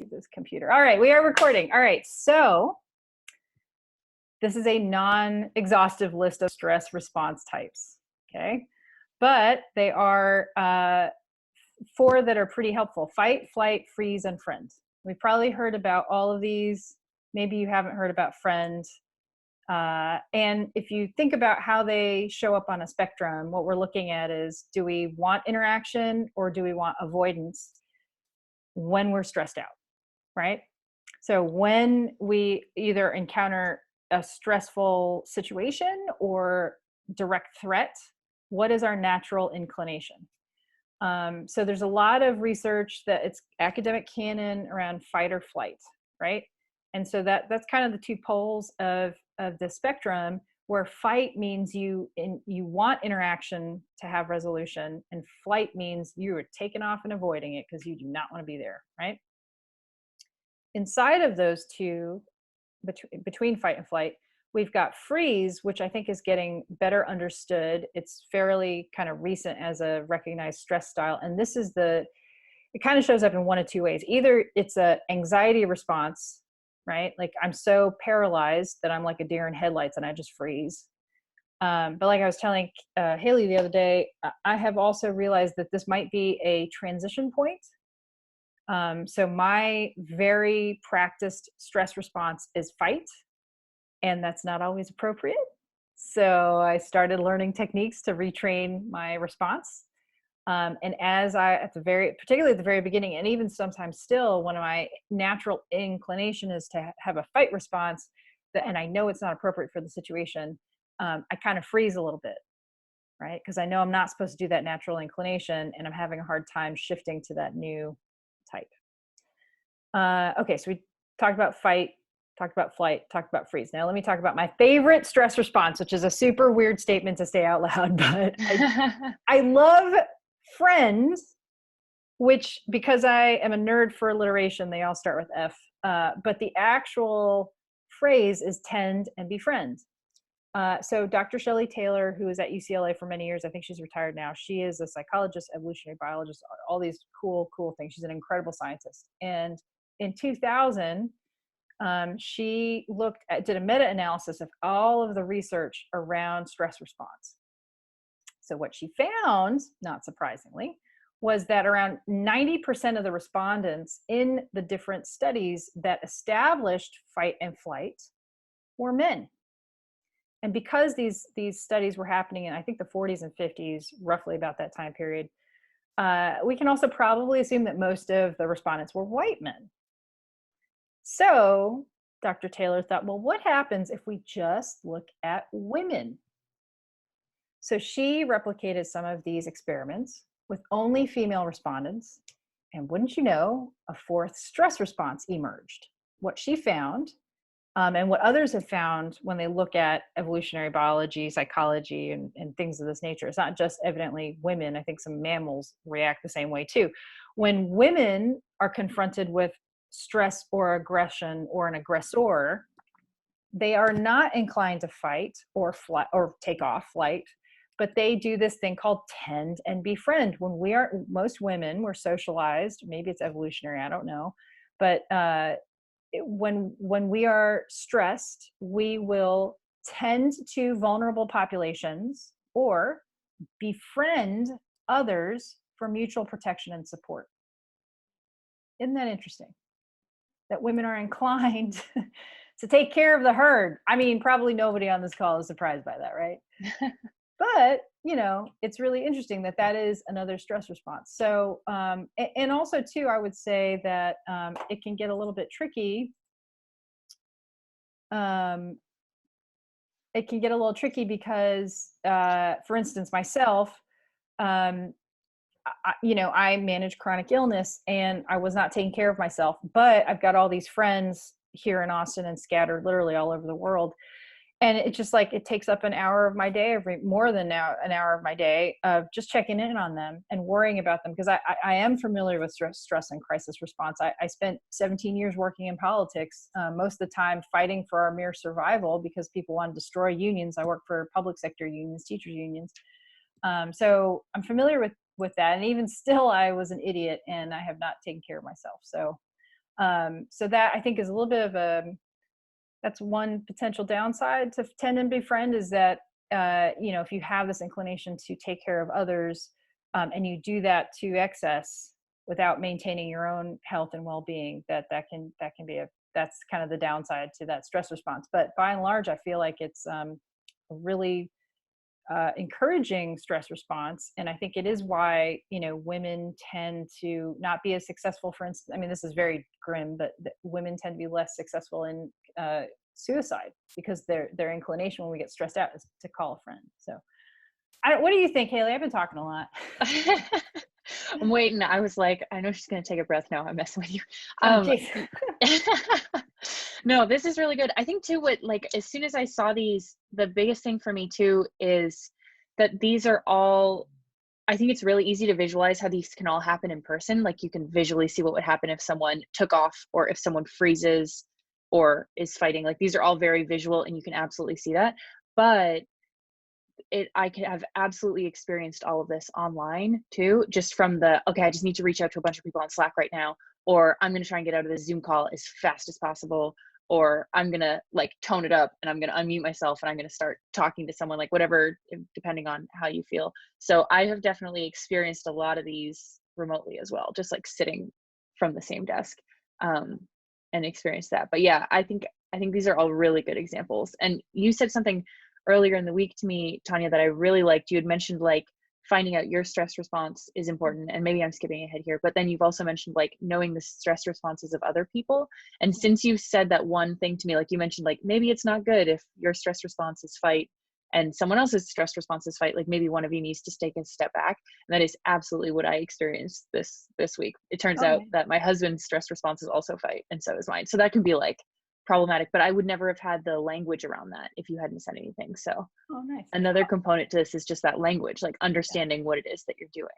to this computer. All right, we are recording. All right, so this is a non-exhaustive list of stress response types, okay? But they are 4 that are pretty helpful: fight, flight, freeze, and friend. We've probably heard about all of these. Maybe you haven't heard about friend. And if you think about how they show up on a spectrum, what we're looking at is, do we want interaction or do we want avoidance when we're stressed out, right? So when we either encounter a stressful situation or direct threat, what is our natural inclination? So there's a lot of research that it's academic canon around fight or flight, right? And so that's kind of the 2 poles of the spectrum, where fight means you want interaction to have resolution, and flight means you are taking off and avoiding it because you do not want to be there, right? Inside of those 2, between fight and flight, we've got freeze, which I think is getting better understood. It's fairly kind of recent as a recognized stress style. And this is it kind of shows up in 1 of 2 ways. Either it's a anxiety response, right? Like I'm so paralyzed that I'm like a deer in headlights and I just freeze. But like I was telling Hailley the other day, I have also realized that this might be a transition point. So my very practiced stress response is fight, and that's not always appropriate. So I started learning techniques to retrain my response. And as particularly at the very beginning, and even sometimes still, one of my natural inclination is to have a fight response, and I know it's not appropriate for the situation, I kind of freeze a little bit, right? Because I know I'm not supposed to do that natural inclination, and I'm having a hard time shifting to that new type. Okay, so we talked about fight, talked about flight, talked about freeze. Now let me talk about my favorite stress response, which is a super weird statement to say out loud, but I love friends, which, because I am a nerd for alliteration, they all start with F. But the actual phrase is tend and befriend. So Dr. Shelley Taylor, who was at UCLA for many years, I think she's retired now. She is a psychologist, evolutionary biologist, all these cool things. She's an incredible scientist. And in 2000, she did a meta-analysis of all of the research around stress response. So what she found, not surprisingly, was that around 90% of the respondents in the different studies that established fight and flight were men. And because these studies were happening in, I think, the 40s and 50s, roughly about that time period, we can also probably assume that most of the respondents were white men. So Dr. Taylor thought, well, what happens if we just look at women? So she replicated some of these experiments with only female respondents, and wouldn't you know, a 4th stress response emerged. What she found, and what others have found when they look at evolutionary biology, psychology, and things of this nature, it's not just evidently women. I think some mammals react the same way too. When women are confronted with stress or aggression or an aggressor, they are not inclined to fight or fly or take off flight, but they do this thing called tend and befriend. Most women were socialized, maybe it's evolutionary, I don't know, but when we are stressed, we will tend to vulnerable populations or befriend others for mutual protection and support. Isn't that interesting? That women are inclined to take care of the herd. I mean, probably nobody on this call is surprised by that, right? But, it's really interesting that is another stress response. So, and also too, I would say that it can get a little bit tricky. It can get a little tricky because, for instance, myself, I manage chronic illness and I was not taking care of myself, but I've got all these friends here in Austin and scattered literally all over the world. And it's just like, it takes up an hour of my day, more than now an hour of my day of just checking in on them and worrying about them. Because I am familiar with stress and crisis response. I spent 17 years working in politics, most of the time fighting for our mere survival because people want to destroy unions. I work for public sector unions, teachers unions. So I'm familiar with that. And even still, I was an idiot and I have not taken care of myself. So So that I think is a little bit of that's one potential downside to Tend and Befriend, is that, if you have this inclination to take care of others, and you do that to excess without maintaining your own health and well-being, that can be that's kind of the downside to that stress response. But by and large, I feel like it's a really encouraging stress response. And I think it is why, women tend to not be as successful. For instance, I mean, this is very grim, but women tend to be less successful in suicide, because their inclination when we get stressed out is to call a friend. So what do you think, Hailley? I've been talking a lot. I'm waiting. I was like, I know she's going to take a breath now. I'm messing with you. Oh, geez. No, this is really good. I think too, as soon as I saw these, the biggest thing for me too is that these are all, I think it's really easy to visualize how these can all happen in person. Like you can visually see what would happen if someone took off, or if someone freezes or is fighting. Like these are all very visual and you can absolutely see that. But I could have absolutely experienced all of this online too, just from okay, I just need to reach out to a bunch of people on Slack right now, or I'm going to try and get out of this Zoom call as fast as possible, or I'm going to tone it up and I'm going to unmute myself and I'm going to start talking to someone, whatever, depending on how you feel. So I have definitely experienced a lot of these remotely as well, just sitting from the same desk, and experienced that. But yeah, I think these are all really good examples. And you said something earlier in the week to me, Tanya, that I really liked. You had mentioned finding out your stress response is important, and maybe I'm skipping ahead here, but then you've also mentioned knowing the stress responses of other people. And since you said that one thing to me, you mentioned maybe it's not good if your stress response is fight and someone else's stress response is fight, maybe one of you needs to take a step back. And that is absolutely what I experienced this week. It turns out that my husband's stress response is also fight, and so is mine. So that can be problematic, but I would never have had the language around that if you hadn't said anything. So Nice. Another component to this is just that language, understanding what it is that you're doing.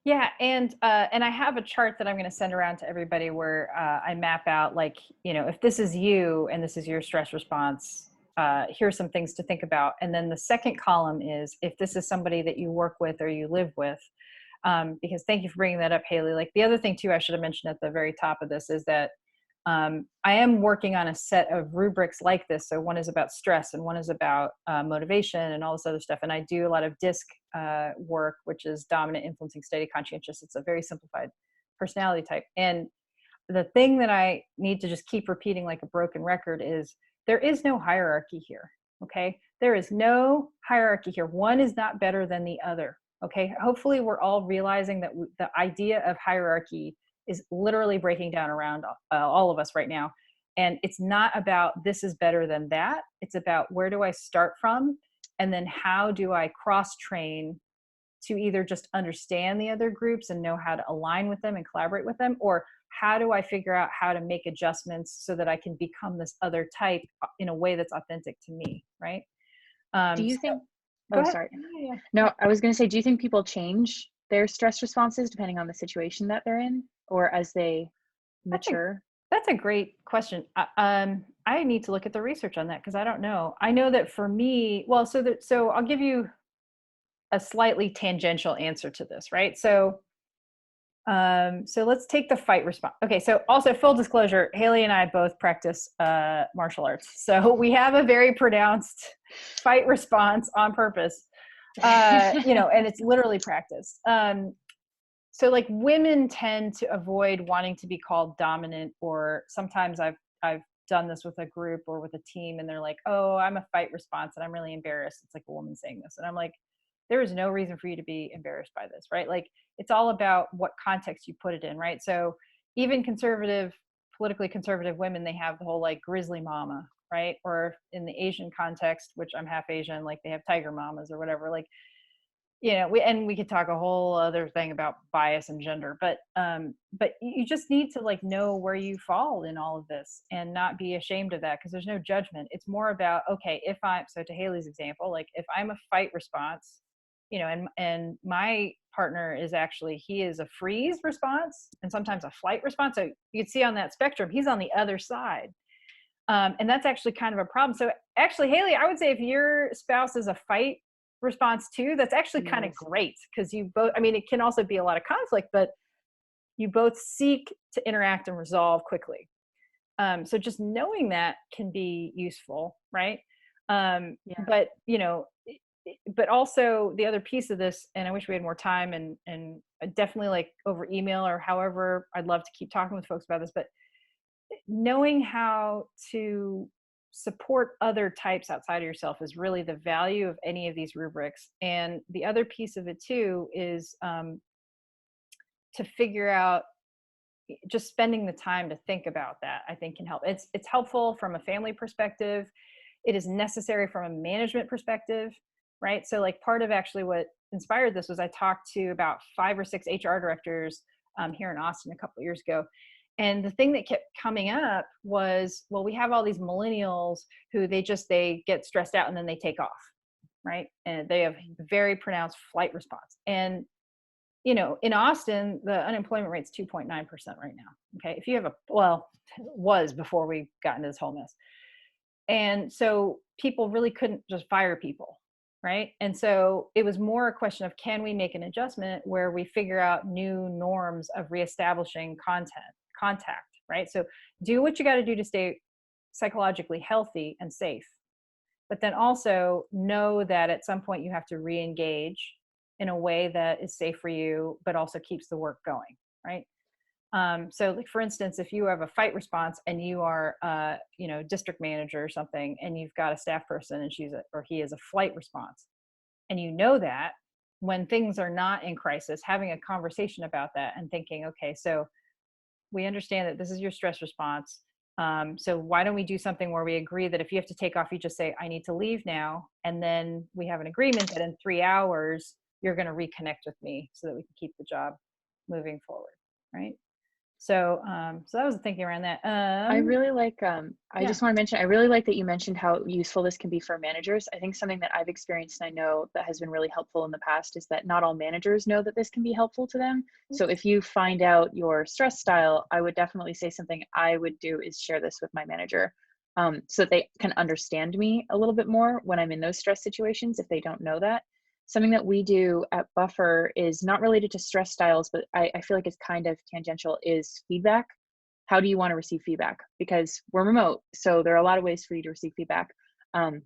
Yeah, and I have a chart that I'm going to send around to everybody where I map out if this is you and this is your stress response, here's some things to think about. And then the second column is if this is somebody that you work with or you live with, because thank you for bringing that up, Hailley. The other thing too I should have mentioned at the very top of this is that I am working on a set of rubrics like this. So one is about stress and one is about motivation and all this other stuff. And I do a lot of DISC work, which is dominant, influencing, steady, conscientious. It's a very simplified personality type. And the thing that I need to just keep repeating like a broken record is there is no hierarchy here. Okay. There is no hierarchy here. One is not better than the other. Okay. Hopefully we're all realizing that the idea of hierarchy is literally breaking down around all of us right now. And it's not about this is better than that. It's about where do I start from? And then how do I cross train to either just understand the other groups and know how to align with them and collaborate with them? Or how do I figure out how to make adjustments so that I can become this other type in a way that's authentic to me, right? Do you think, go ahead. Sorry. No, I was going to say, do you think people change their stress responses depending on the situation that they're in, or as they mature? That's a great question. I need to look at the research on that because I don't know. I know that for me, so I'll give you a slightly tangential answer to this, right? So let's take the fight response. Okay, so also full disclosure, Hailley and I both practice martial arts, so we have a very pronounced fight response on purpose, and it's literally practiced. So women tend to avoid wanting to be called dominant, or sometimes I've done this with a group or with a team and they're like, oh, I'm a fight response and I'm really embarrassed. It's like a woman saying this. And I'm like, there is no reason for you to be embarrassed by this, right? It's all about what context you put it in, right? So even politically conservative women, they have the whole grizzly mama, right? Or in the Asian context, which I'm half Asian, they have tiger mamas or whatever. We could talk a whole other thing about bias and gender, but you just need to know where you fall in all of this and not be ashamed of that, because there's no judgment. It's more about, okay, so to Hailley's example, if I'm a fight response, and my partner is he is a freeze response and sometimes a flight response. So you can see on that spectrum, he's on the other side. And that's actually kind of a problem. So actually, Hailley, I would say if your spouse is a fight response too, that's actually kind of great, because you both, it can also be a lot of conflict, but You both seek to interact and resolve quickly. So just knowing that can be useful, right? Yeah. But but also the other piece of this, and I wish we had more time, and definitely like over email or however, I'd love to keep talking with folks about this, but knowing how to support other types outside of yourself is really the value of any of these rubrics. And the other piece of it too is to figure out, just spending the time to think about that, I think can help. It's helpful from a family perspective. It is necessary from a management perspective, right? So like part of actually what inspired this was I talked to about 5 or 6 HR directors here in Austin a couple of years ago. And the thing that kept coming up was, well, we have all these millennials who they get stressed out and then they take off, right? And they have very pronounced flight response. And in Austin, the unemployment rate's 2.9% right now. Okay. If you have was before we got into this whole mess. And so people really couldn't just fire people. Right. And so it was more a question of, can we make an adjustment where we figure out new norms of reestablishing contact, right? So do what you got to do to stay psychologically healthy and safe, but then also know that at some point you have to re-engage in a way that is safe for you, but also keeps the work going, right? So like for instance, if you have a fight response and you are, district manager or something, and you've got a staff person and he is a flight response, and that when things are not in crisis, having a conversation about that and thinking, okay, so we understand that this is your stress response. So why don't we do something where we agree that if you have to take off, you just say, I need to leave now. And then we have an agreement that in 3 hours, you're going to reconnect with me so that we can keep the job moving forward. Right. So that was the thinking around that. I really like, I Yeah. just want to mention, I really like that you mentioned how useful this can be for managers. I think something that I've experienced and I know that has been really helpful in the past is that not all managers know that this can be helpful to them. So if you find out your stress style, I would definitely say something I would do is share this with my manager, so that they can understand me a little bit more when I'm in those stress situations if they don't know that. Something that we do at Buffer is not related to stress styles, but I feel like it's kind of tangential, is feedback. How do you want to receive feedback? Because we're remote, so there are a lot of ways for you to receive feedback. Um,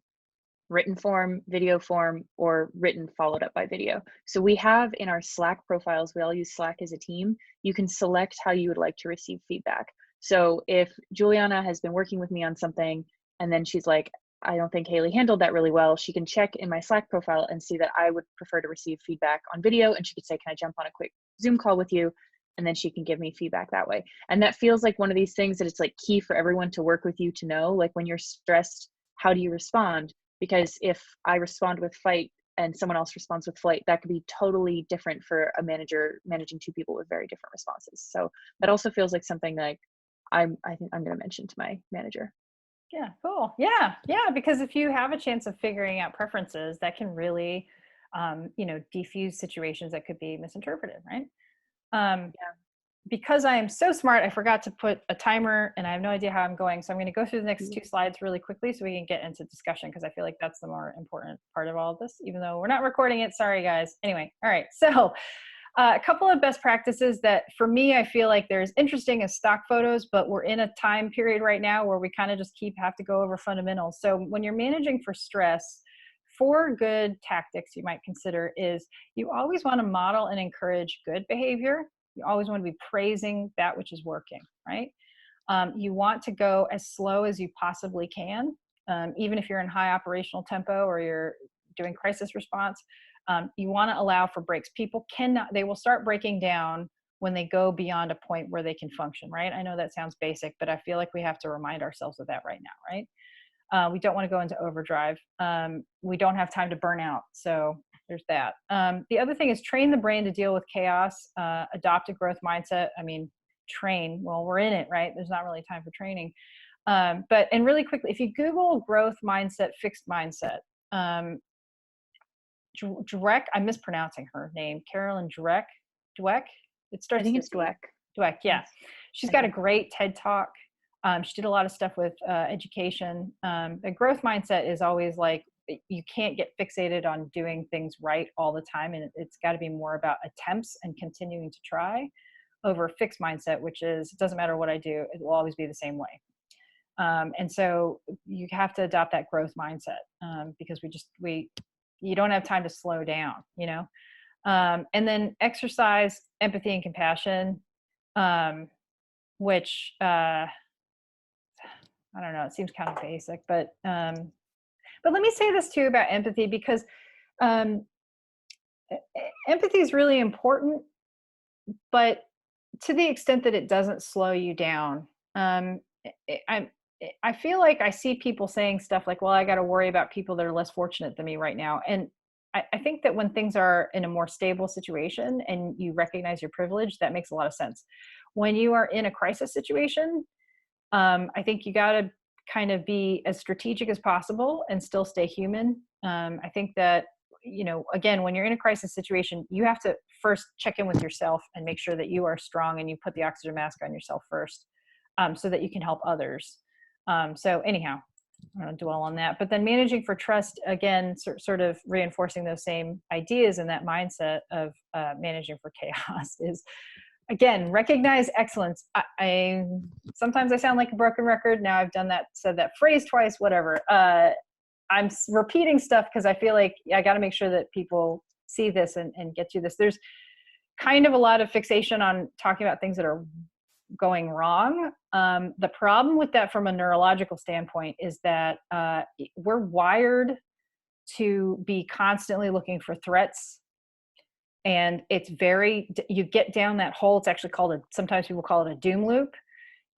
Written form, video form, or written followed up by video. So we have in our Slack profiles, we all use Slack as a team. You can select how you would like to receive feedback. So if Juliana has been working with me on something and then she's like, I don't think Hailley handled that really well, she can check in my Slack profile and see that I would prefer to receive feedback on video. And she could say, can I jump on a quick Zoom call with you? And then she can give me feedback that way. And that feels like one of these things that it's like key for everyone to work with you to know, like when you're stressed, how do you respond? Because if I respond with fight and someone else responds with flight, that could be totally different for a manager managing 2 people with very different responses. So that also feels like something like I think I'm going to mention to my manager. Yeah, cool. Yeah, because if you have a chance of figuring out preferences, that can really, defuse situations that could be misinterpreted, right? Um, Yeah. because I am so smart, I forgot to put a timer and I have no idea how I'm going. So I'm going to go through the next 2 slides really quickly so we can get into discussion, because I feel like that's the more important part of all of this, even though we're not recording it. Sorry, guys. Anyway, all right. So a couple of best practices that for me, I feel like they're as interesting as stock photos, but we're in a time period right now where we kind of just have to go over fundamentals. So when you're managing for stress, 4 good tactics you might consider is you always want to model and encourage good behavior. You always want to be praising that which is working, right? You want to go as slow as you possibly can, even if you're in high operational tempo or you're doing crisis response. You want to allow for breaks. People they will start breaking down when they go beyond a point where they can function, right? I know that sounds basic, but I feel like we have to remind ourselves of that right now, right? We don't want to go into overdrive. We don't have time to burn out. So there's that. The other thing is train the brain to deal with chaos, adopt a growth mindset. I mean, well, we're in it, right? There's not really time for training. And really quickly, if you Google growth mindset, fixed mindset, Dweck, I'm mispronouncing her name, Carolyn Dweck. It I starts think with it's D. Dweck. Dweck, yeah. Yes. She's I got a think. great TED Talk. She did a lot of stuff with education. The growth mindset is always like, you can't get fixated on doing things right all the time. And it's got to be more about attempts and continuing to try. over a fixed mindset, which is, it doesn't matter what I do, it will always be the same way. And so you have to adopt that growth mindset, because you don't have time to slow down, you know? And then exercise empathy and compassion, which, I don't know, it seems kind of basic, but let me say this too about empathy, because um, empathy is really important, but to the extent that it doesn't slow you down. I I feel like I see people saying stuff like, well, I got to worry about people that are less fortunate than me right now. And I think that when things are in a more stable situation and you recognize your privilege, that makes a lot of sense. When you are in a crisis situation, I think you got to kind of be as strategic as possible and still stay human. I think that, again, when you're in a crisis situation, you have to first check in with yourself and make sure that you are strong and you put the oxygen mask on yourself first, so that you can help others. So anyhow, I don't dwell on that. But then managing for trust, again, sort of reinforcing those same ideas and that mindset of managing for chaos is, again, recognize excellence. I sometimes I sound like a broken record. Now I've said that phrase twice, whatever. I'm repeating stuff because I feel like I got to make sure that people see this and get to this. There's kind of a lot of fixation on talking about things that are going wrong. The problem with that from a neurological standpoint is that we're wired to be constantly looking for threats. And you get down that hole. It's actually sometimes people call it a doom loop.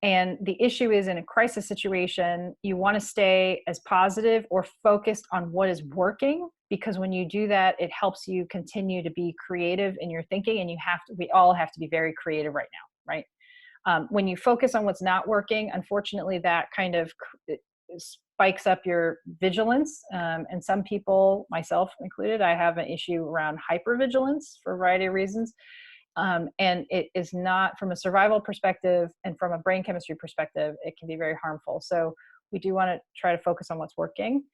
And the issue is, in a crisis situation, you want to stay as positive or focused on what is working, because when you do that, it helps you continue to be creative in your thinking. And we all have to be very creative right now, right? When you focus on what's not working, unfortunately, that kind of spikes up your vigilance. And some people, myself included, I have an issue around hypervigilance for a variety of reasons. And it is not, from a survival perspective and from a brain chemistry perspective, it can be very harmful. So we do want to try to focus on what's working.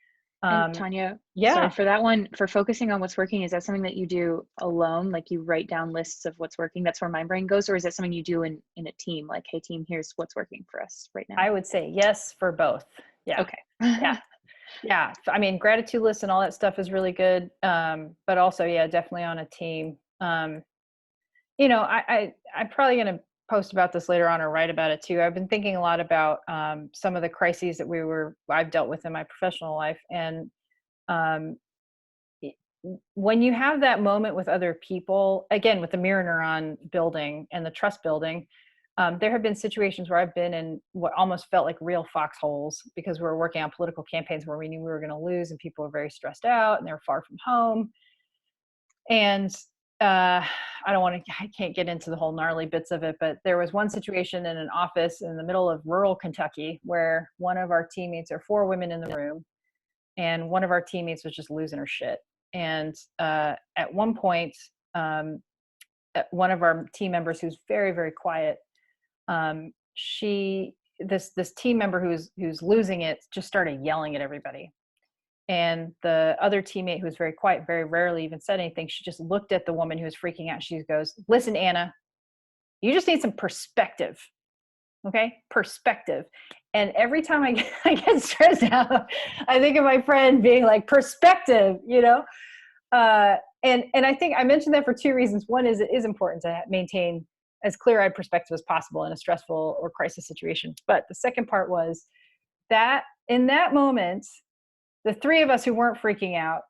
And Tanya, Yeah. sorry for that one, for focusing on what's working, is that something that you do alone? Like you write down lists of what's working? That's where my brain goes. Or is that something you do in a team? Like, hey team, here's what's working for us right now. I would say yes for both. Yeah. Okay. Yeah. Yeah. I mean, gratitude lists and all that stuff is really good. But also, yeah, definitely on a team. I'm probably going to post about this later on or write about it too. I've been thinking a lot about some of the crises that I've dealt with in my professional life. And when you have that moment with other people, again, with the mirror neuron building and the trust building, there have been situations where I've been in what almost felt like real foxholes, because we were working on political campaigns where we knew we were going to lose and people were very stressed out and they were far from home. And I can't get into the whole gnarly bits of it, but there was one situation in an office in the middle of rural Kentucky where one of our teammates, there are 4 women in the room, and one of our teammates was just losing her shit. And at one point, one of our team members, who's very, very quiet, this team member who's losing it just started yelling at everybody. And the other teammate, who was very quiet, very rarely even said anything, she just looked at the woman who was freaking out. She goes, "Listen, Anna, you just need some perspective. Okay? Perspective." And every time I get stressed out, I think of my friend being like, perspective, and I think I mentioned that for 2 reasons. One is, it is important to maintain as clear-eyed perspective as possible in a stressful or crisis situation. But the second part was that in that moment, the 3 of us who weren't freaking out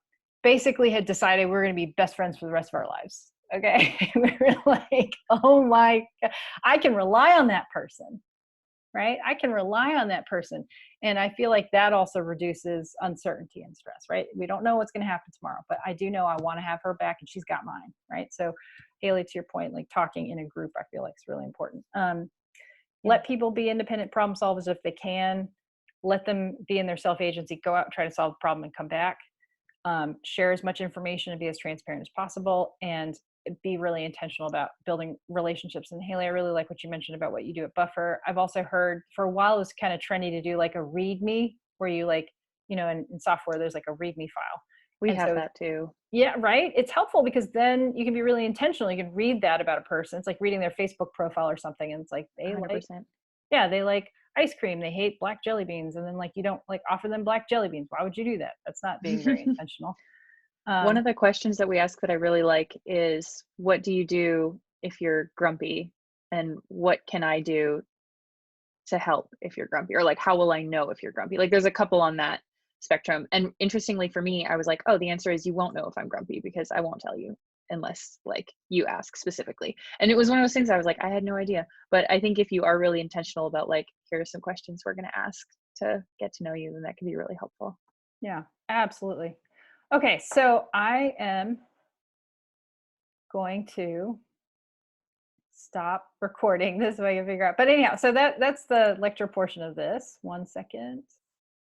basically had decided we were going to be best friends for the rest of our lives. Okay. We were like, oh my God, I can rely on that person, right? I can rely on that person. And I feel like that also reduces uncertainty and stress, right? We don't know what's going to happen tomorrow, but I do know I want to have her back and she's got mine, right? So Hailley, to your point, like talking in a group, I feel like is really important. Let people be independent problem solvers if they can. Let them be in their self-agency, go out and try to solve the problem and come back. Share as much information and be as transparent as possible, and be really intentional about building relationships. And Hailley, I really like what you mentioned about what you do at Buffer. I've also heard for a while it was kind of trendy to do like a README, where you in software, there's like a README file. We And have so that too. yeah, right? It's helpful because then you can be really intentional. You can read that about a person. It's like reading their Facebook profile or something, and it's like they like, 100%. yeah, they like ice cream, they hate black jelly beans, and then like you don't like offer them black jelly beans. Why would you do that? That's not being very intentional. One Um, of the questions that we ask that I really like is, what do you do if you're grumpy? And what can I do to help if you're grumpy? Or like, how will I know if you're grumpy? Like, there's a couple on that spectrum. And interestingly for me, I was like, oh, the answer is you won't know if I'm grumpy because I won't tell you unless like you ask specifically. And it was one of those things I was like, I had no idea. But I think if you are really intentional about like, here are some questions we're going to ask to get to know you, then that can be really helpful. yeah, absolutely. Okay, so I am going to stop recording this so I can figure out. But anyhow, so that's the lecture portion of this. 1 second.